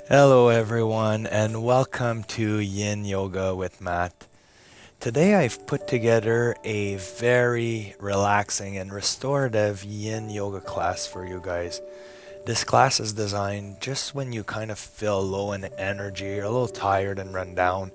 Hello, everyone, and welcome to Yin Yoga with Matt. Today, I've put together a very relaxing and restorative Yin Yoga class for you guys. This class is designed just when you kind of feel low in energy, you're a little tired and run down,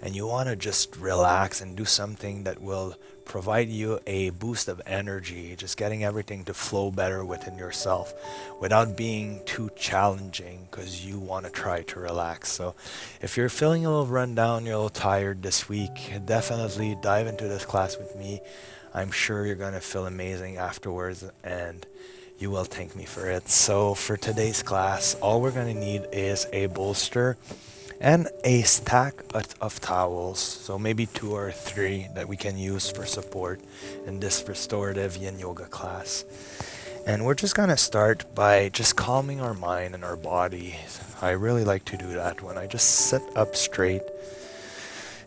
and you want to just relax and do something that will provide you a boost of energy, just getting everything to flow better within yourself without being too challenging because you want to try to relax. So, if you're feeling a little run down, you're a little tired this week, definitely dive into this class with me. I'm sure you're going to feel amazing afterwards and you will thank me for it. So, for today's class, all we're going to need is a bolster and a stack of towels, so maybe two or three that we can use for support in this restorative yin yoga class. And we're just gonna start by just calming our mind and our body. I really like to do that when I just sit up straight,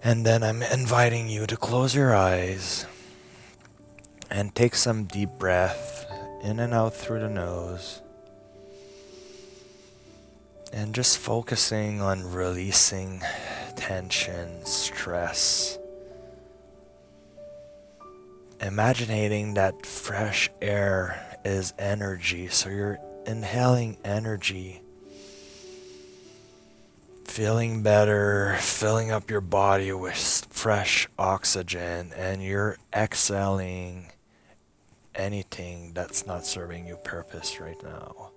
and then I'm inviting you to close your eyes and take some deep breath in and out through the nose. And just focusing on releasing tension, stress. Imagining that fresh air is energy, so you're inhaling energy, feeling better, filling up your body with fresh oxygen, and you're exhaling anything that's not serving you purpose right now.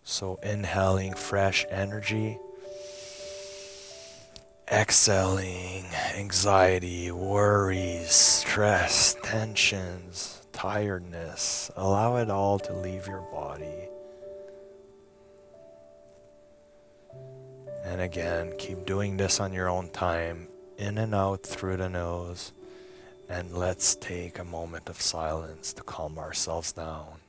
So inhaling fresh energy, exhaling anxiety, worries, stress, tensions, tiredness. Allow it all to leave your body. And again, keep doing this on your own time, in and out through the nose. And let's take a moment of silence to calm ourselves down.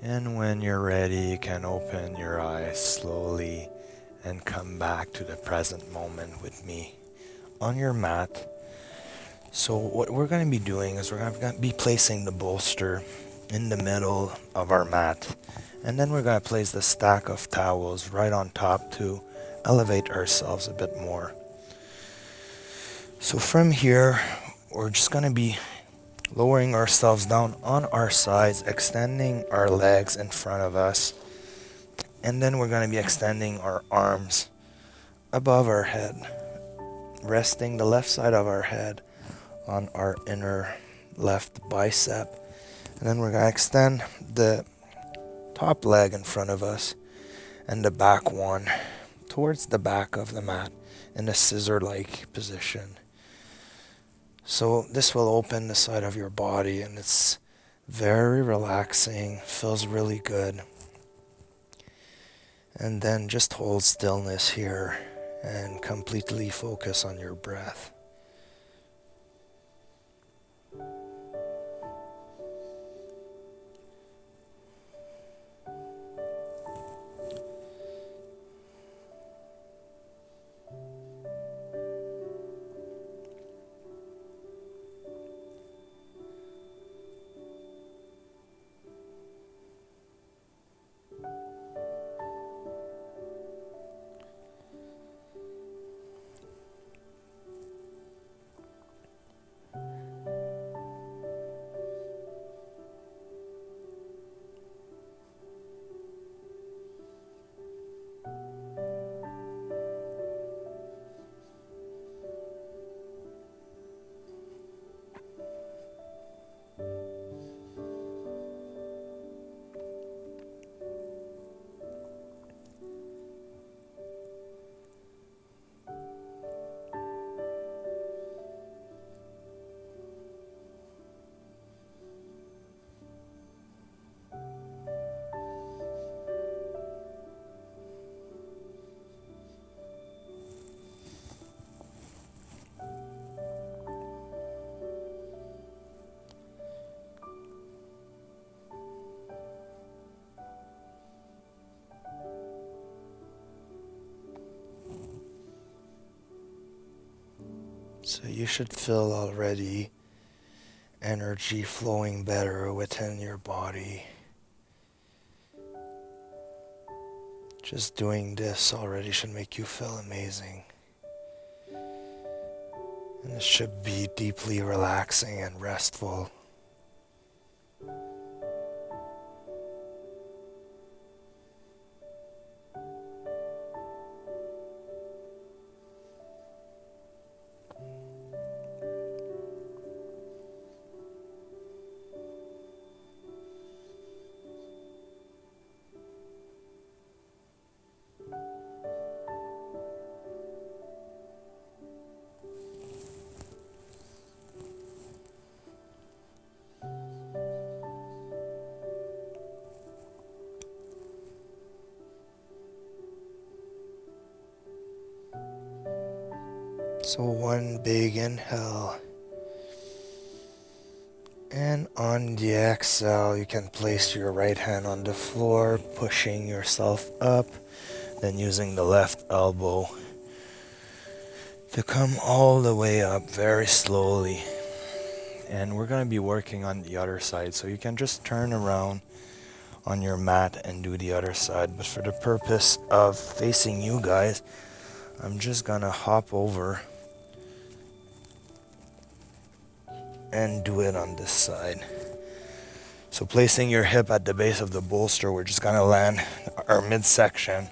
And when you're ready, you can open your eyes slowly and come back to the present moment with me on your mat. So what we're going to be doing is we're going to be placing the bolster in the middle of our mat. And then we're going to place the stack of towels right on top to elevate ourselves a bit more. So from here, we're just going to be lowering ourselves down on our sides, extending our legs in front of us, and then we're going to be extending our arms above our head, resting the left side of our head on our inner left bicep, And then we're going to extend the top leg in front of us and the back one towards the back of the mat in a scissor-like position. So this will open the side of your body, and it's very relaxing, feels really good. And then just hold stillness here and completely focus on your breath. So you should feel already energy flowing better within your body. Just doing this already should make you feel amazing. And it should be deeply relaxing and restful. So one big inhale, and on the exhale you can place your right hand on the floor, pushing yourself up, then using the left elbow to come all the way up very slowly. And we're going to be working on the other side, so you can just turn around on your mat and do the other side. But for the purpose of facing you guys, I'm just going to hop over and do it on this side. So placing your hip at the base of the bolster, we're just going to land our midsection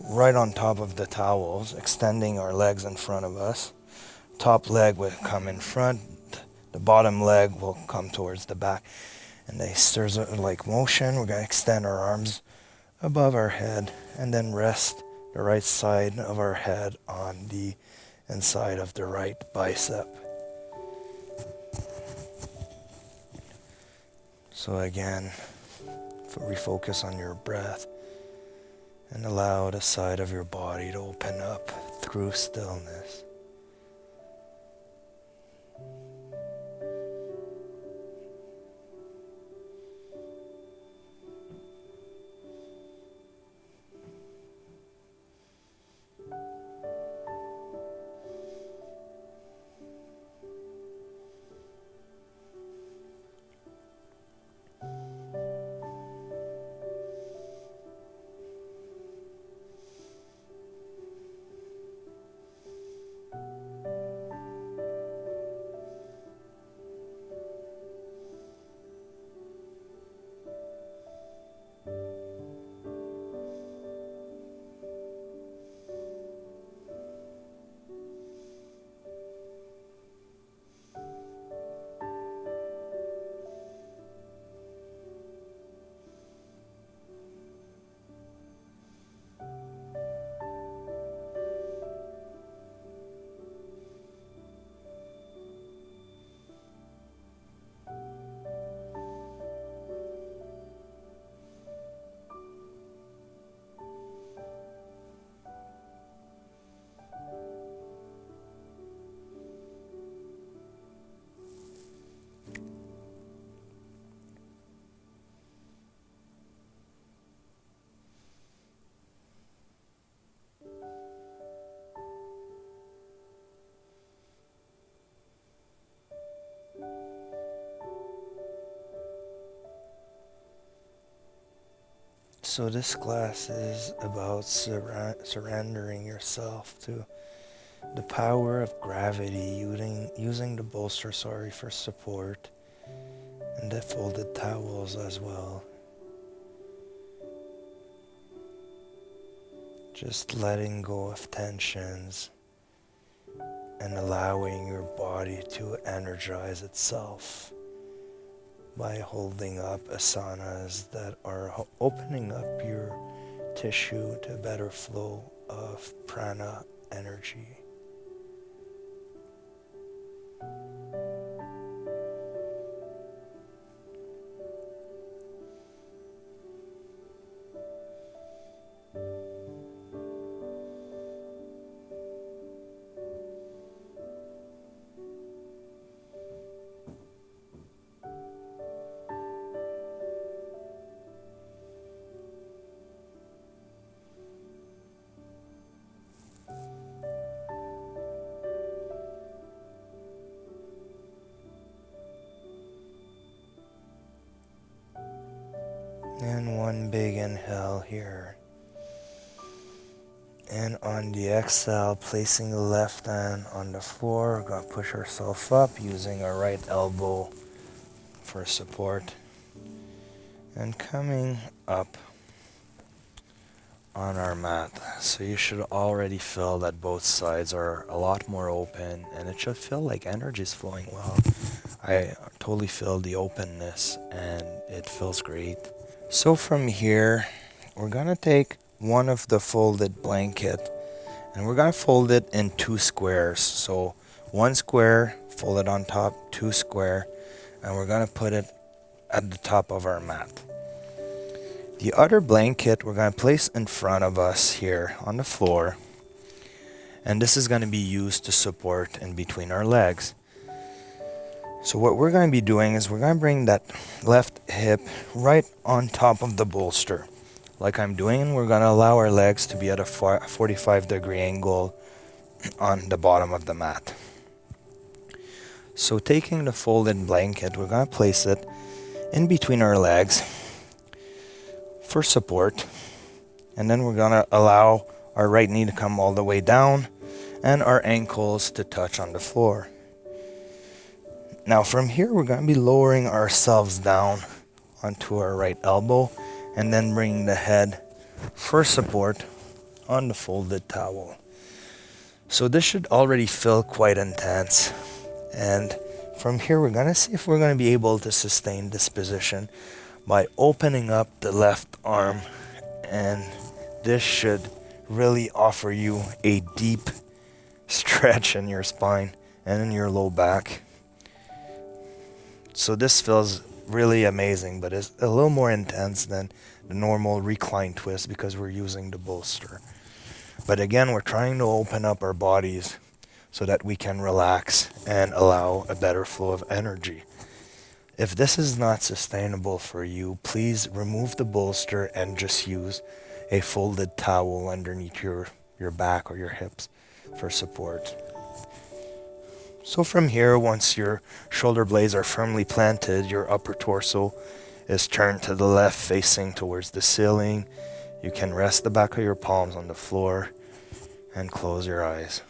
right on top of the towels, extending our legs in front of us. Top leg will come in front, the bottom leg will come towards the back. And a scissor-like motion. We're going to extend our arms above our head and then rest the right side of our head on the inside of the right bicep. So again, refocus on your breath and allow the side of your body to open up through stillness. So this class is about surrendering yourself to the power of gravity, using the bolster, for support, and the folded towels as well. Just letting go of tensions and allowing your body to energize itself by holding up asanas that are opening up your tissue to a better flow of prana energy. And one big inhale here. And on the exhale, placing the left hand on the floor, we're going to push ourselves up using our right elbow for support. And coming up on our mat. So you should already feel that both sides are a lot more open, and it should feel like energy is flowing well. I totally feel the openness and it feels great. So from here, we're gonna take one of the folded blanket and we're gonna fold it in 2 squares. So 1 square folded on top, 2 square, and we're gonna put it at the top of our mat. The other blanket we're gonna place in front of us here on the floor, and this is gonna be used to support in between our legs. So what we're going to be doing is we're going to bring that left hip right on top of the bolster, like I'm doing, and we're going to allow our legs to be at a 45-degree angle on the bottom of the mat. So taking the folded blanket, we're going to place it in between our legs for support, and then we're going to allow our right knee to come all the way down and our ankles to touch on the floor. Now from here, we're going to be lowering ourselves down onto our right elbow and then bringing the head for support on the folded towel. So this should already feel quite intense. And from here, we're going to see if we're going to be able to sustain this position by opening up the left arm. And this should really offer you a deep stretch in your spine and in your low back. So this feels really amazing, but it's a little more intense than the normal recline twist because we're using the bolster. But again, we're trying to open up our bodies so that we can relax and allow a better flow of energy. If this is not sustainable for you, please remove the bolster and just use a folded towel underneath your back or your hips for support. So from here, once your shoulder blades are firmly planted, your upper torso is turned to the left, facing towards the ceiling. You can rest the back of your palms on the floor and close your eyes.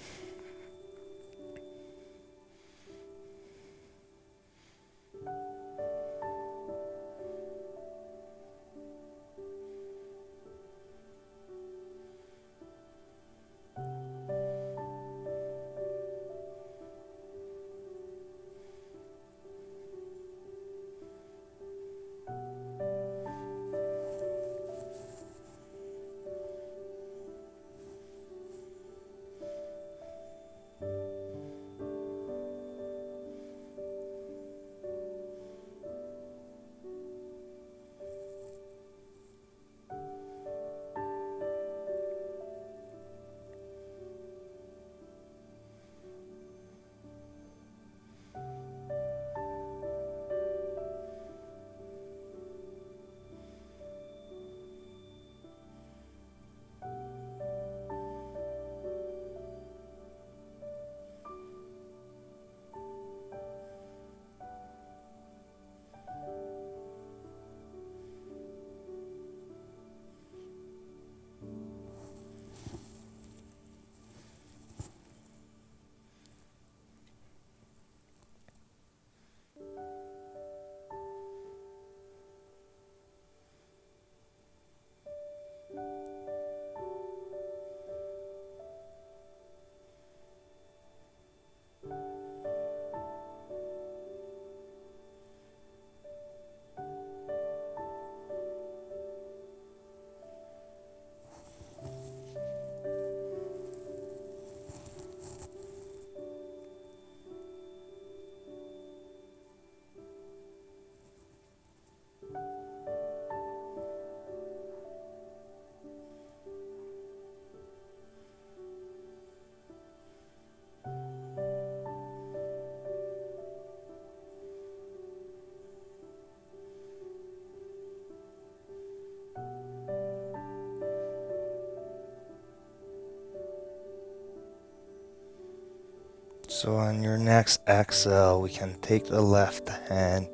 So on your next exhale, we can take the left hand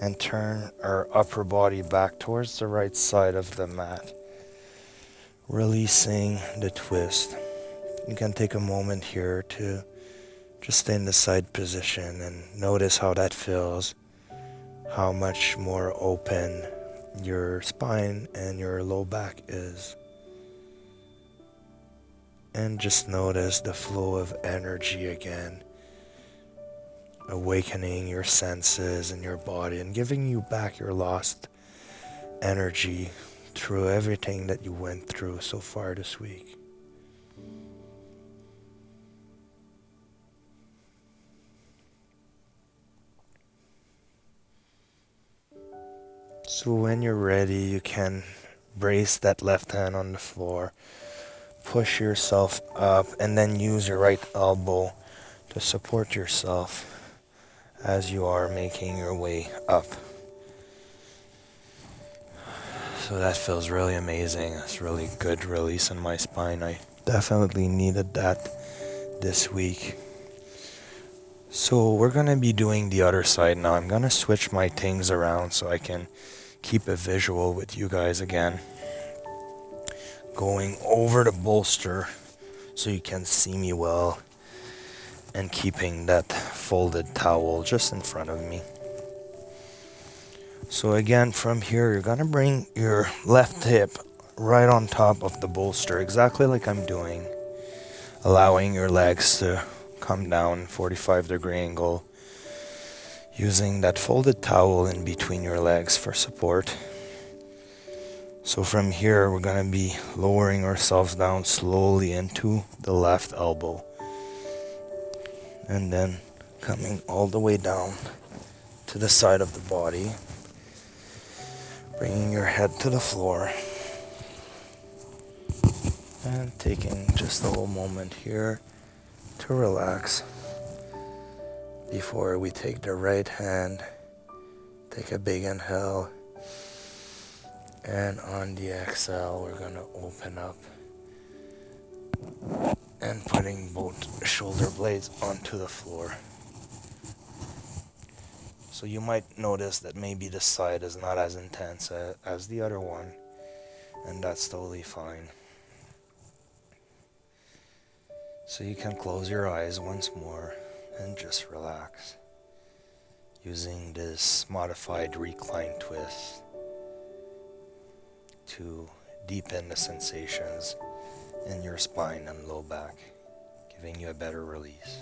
and turn our upper body back towards the right side of the mat, releasing the twist. You can take a moment here to just stay in the side position and notice how that feels, how much more open your spine and your low back is. And just notice the flow of energy again, awakening your senses and your body and giving you back your lost energy through everything that you went through so far this week. So when you're ready, you can brace that left hand on the floor, push yourself up, and then use your right elbow to support yourself as you are making your way up. So that feels really amazing. It's really good release in my spine. I definitely needed that this week. So we're going to be doing the other side now. I'm going to switch my things around so I can keep a visual with you guys again. Going over the bolster so you can see me well, and keeping that folded towel just in front of me. So again, from here, you're going to bring your left hip right on top of the bolster, exactly like I'm doing, allowing your legs to come down 45-degree angle, using that folded towel in between your legs for support. So from here, we're going to be lowering ourselves down slowly into the left elbow, and then coming all the way down to the side of the body, bringing your head to the floor, and taking just a little moment here to relax before we take the right hand, take a big inhale, and on the exhale, we're going to open up and putting both shoulder blades onto the floor. So you might notice that maybe this side is not as intense as the other one, and that's totally fine. So you can close your eyes once more and just relax, using this modified recline twist to deepen the sensations in your spine and low back, giving you a better release.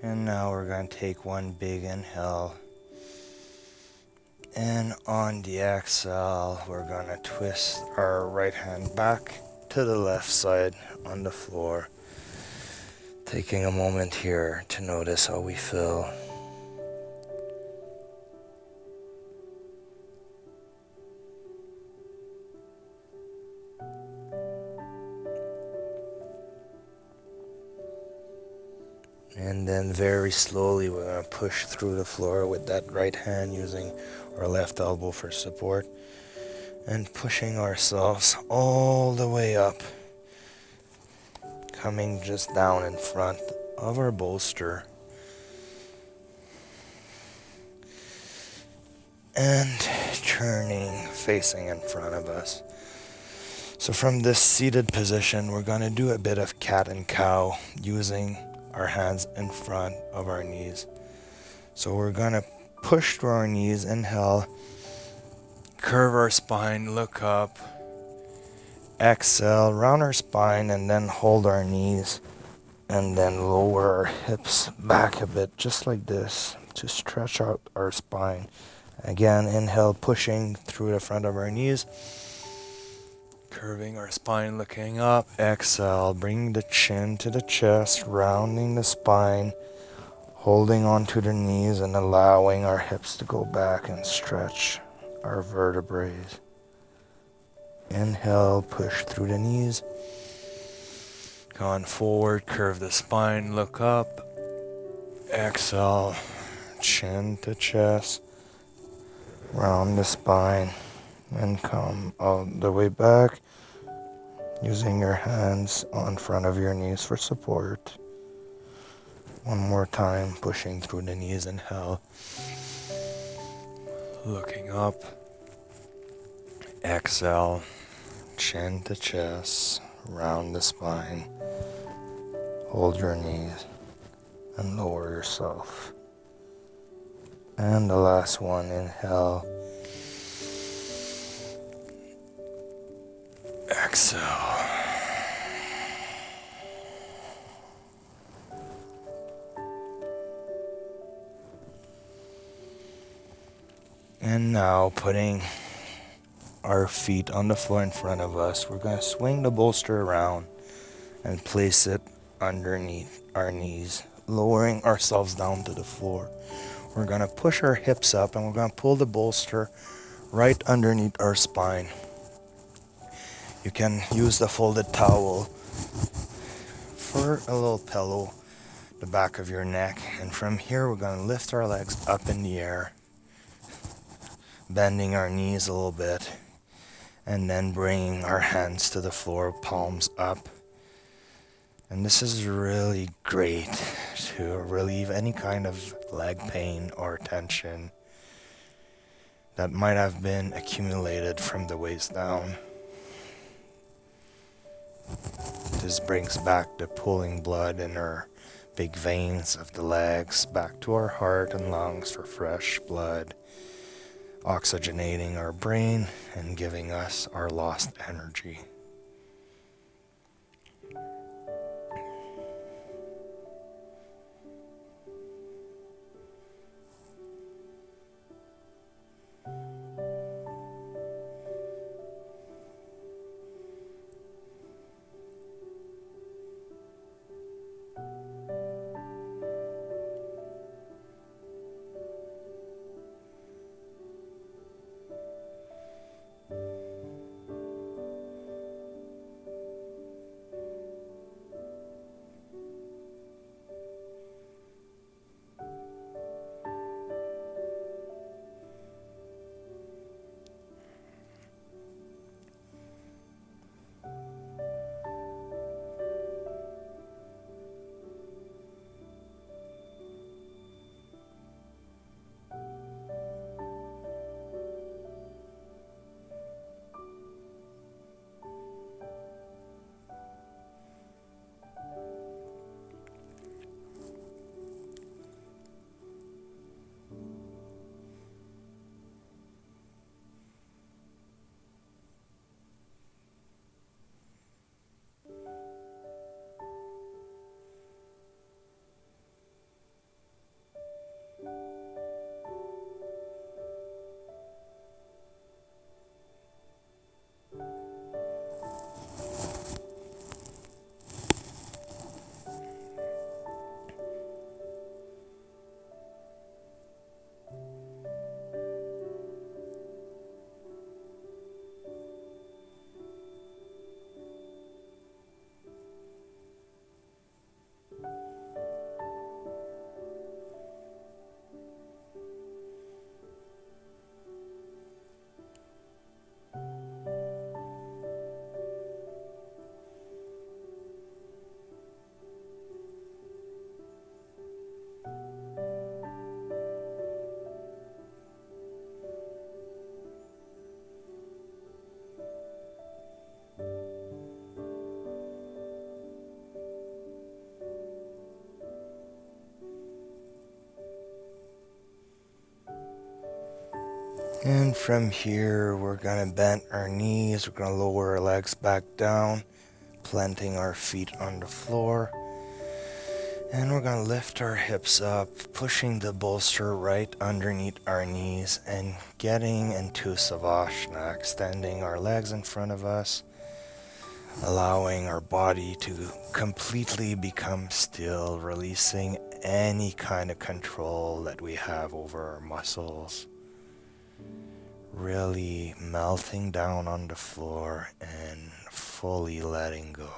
And now we're going to take one big inhale. And on the exhale, we're going to twist our right hand back to the left side on the floor. Taking a moment here to notice how we feel. And then very slowly we're going to push through the floor with that right hand, using our left elbow for support, and pushing ourselves all the way up, coming just down in front of our bolster, and turning, facing in front of us. So from this seated position, we're going to do a bit of cat and cow, using our hands in front of our knees. So we're going to push through our knees, inhale, curve our spine, look up, exhale, round our spine, and then hold our knees, and then lower our hips back a bit, just like this, to stretch out our spine. Again, inhale, pushing through the front of our knees, curving our spine, looking up. Exhale, bringing the chin to the chest, rounding the spine, holding onto the knees and allowing our hips to go back and stretch our vertebrae. Inhale, push through the knees. Going forward, curve the spine, look up. Exhale, chin to chest, round the spine, and come all the way back, using your hands on front of your knees for support. One more time, pushing through the knees. Inhale, looking up. Exhale, chin to chest, round the spine, hold your knees, and lower yourself. And the last one, inhale. Exhale. And now, putting our feet on the floor in front of us, we're going to swing the bolster around and place it underneath our knees, lowering ourselves down to the floor. We're going to push our hips up, and we're going to pull the bolster right underneath our spine. You can use the folded towel for a little pillow, the back of your neck. And from here, we're going to lift our legs up in the air, bending our knees a little bit, and then bringing our hands to the floor, palms up. And this is really great to relieve any kind of leg pain or tension that might have been accumulated from the waist down. This brings back the pulling blood in our big veins of the legs back to our heart and lungs for fresh blood, oxygenating our brain and giving us our lost energy. And from here, we're gonna bend our knees, we're gonna lower our legs back down, planting our feet on the floor. And we're gonna lift our hips up, pushing the bolster right underneath our knees and getting into savasana, extending our legs in front of us, allowing our body to completely become still, releasing any kind of control that we have over our muscles. Really melting down on the floor and fully letting go.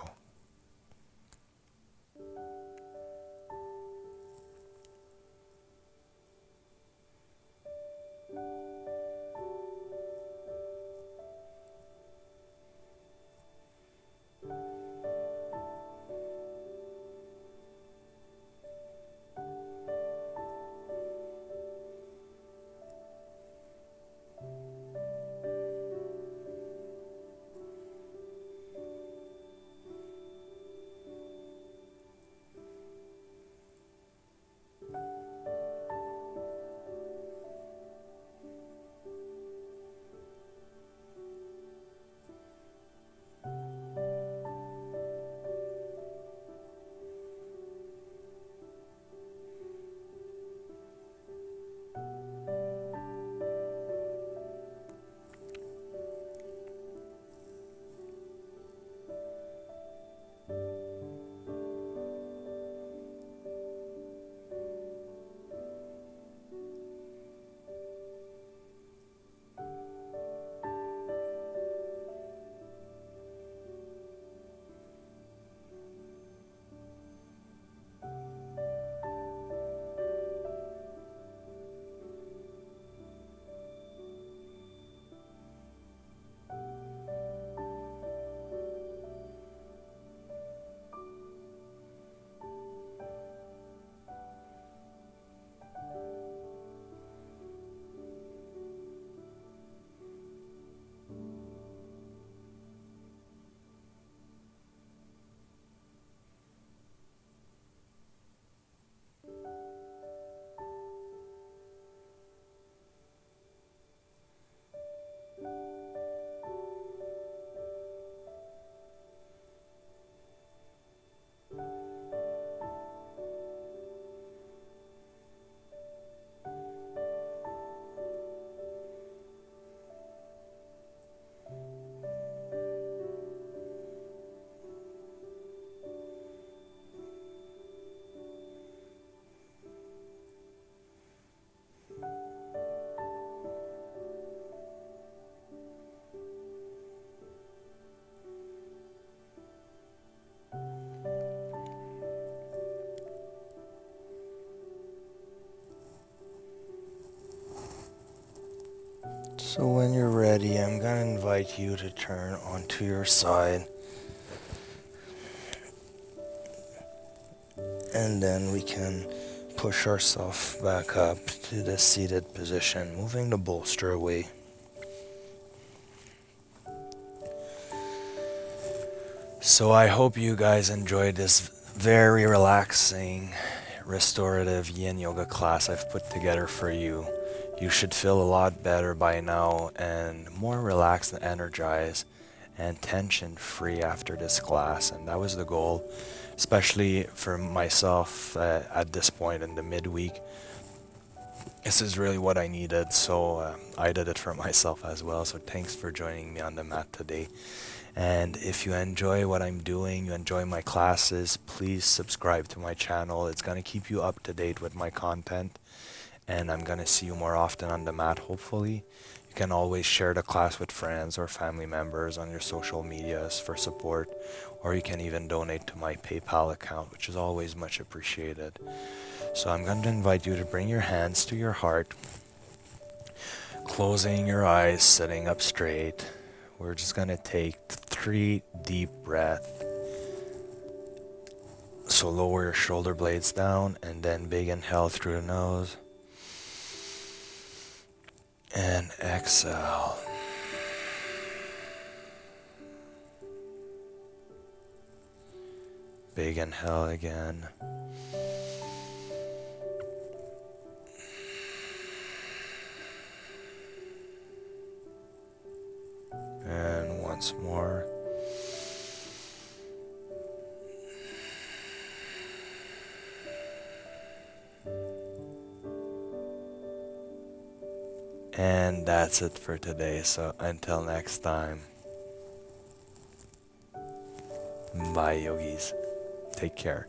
So when you're ready, I'm gonna invite you to turn onto your side. And then we can push ourselves back up to the seated position, moving the bolster away. So I hope you guys enjoyed this very relaxing, restorative Yin Yoga class I've put together for you. You should feel a lot better by now and more relaxed and energized and tension free after this class. And that was the goal, especially for myself at this point in the midweek. This is really what I needed, so I did it for myself as well. So thanks for joining me on the mat today. And if you enjoy what I'm doing, you enjoy my classes, please subscribe to my channel. It's going to keep you up to date with my content. And I'm going to see you more often on the mat, hopefully. You can always share the class with friends or family members on your social medias for support. Or you can even donate to my PayPal account, which is always much appreciated. So I'm going to invite you to bring your hands to your heart, closing your eyes, sitting up straight. We're just going to take 3 deep breaths. So lower your shoulder blades down and then big inhale through the nose. And exhale. Big inhale again. once more. And that's it for today. So until next time, bye yogis. Take care.